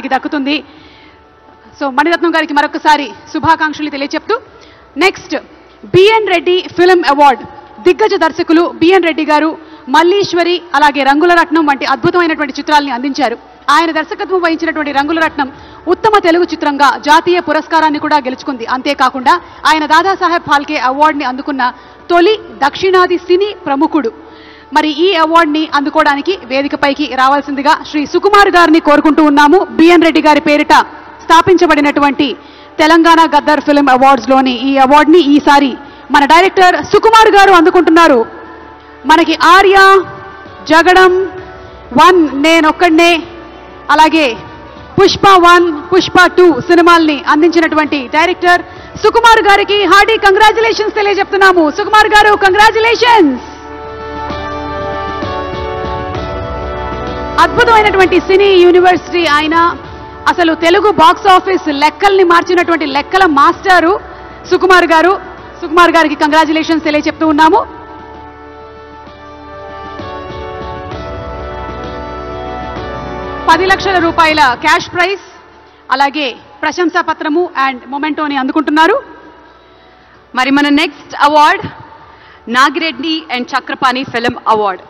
ఆయనకి దక్కుతుంది. సో మణిరత్నం గారికి మరొకసారి శుభాకాంక్షలు తెలియచెప్తూ next BN Reddy film award దిగ్గజ దర్శకులు బిఎన్ రెడ్డి గారు మల్లీశ్వరి అలాగే రంగుల రత్నం వంటి అద్భుతమైనటువంటి చిత్రాల్ని అందించారు. ఆయన దర్శకత్వం వహించినటువంటి రంగుల రత్నం ఉత్తమ తెలుగు చిత్రంగా జాతీయ పురస్కారాన్ని కూడా గెలుచుకుంది. అంతేకాకుండా ఆయన దాదాసాహెబ్ ఫాల్కే అవార్డుని అందుకున్న తొలి దక్షిణాది సినీ ప్రముఖుడు. మరి ఈ అవార్డుని అందుకోవడానికి వేదికపైకి రావాల్సిందిగా శ్రీ సుకుమార్ గారిని కోరుకుంటూ ఉన్నాము. బిఎన్ రెడ్డి గారి పేరిట స్థాపించబడినటువంటి తెలంగాణ గద్దర్ ఫిల్మ్ అవార్డ్స్ లోని ఈ అవార్డుని ఈసారి మన డైరెక్టర్ సుకుమార్ గారు అందుకుంటున్నారు. మనకి ఆర్య, జగడం 1, నేనొక్కడే, అలాగే పుష్ప 1, పుష్ప 2 సినిమాల్ని అందించినటువంటి డైరెక్టర్ సుకుమార్ గారికి హార్డీ కంగ్రాచులేషన్స్ తెలియజెప్తున్నాము. సుకుమార్ గారు కంగ్రాచులేషన్స్. అద్భుతమైనటువంటి సినీ యూనివర్సిటీ ఆయన. అసలు తెలుగు బాక్స్ ఆఫీస్ లెక్కల్ని మార్చినటువంటి లెక్కల మాస్టారు సుకుమార్ గారు. సుకుమార్ గారికి కంగ్రాచులేషన్స్ తెలియజెప్తూ ఉన్నాము. ₹10 లక్షల క్యాష్ ప్రైజ్ అలాగే ప్రశంసా పత్రము అండ్ మొమెంటోని అందుకుంటున్నారు. మరి మన next award Nagireddy and Chakrapani film award.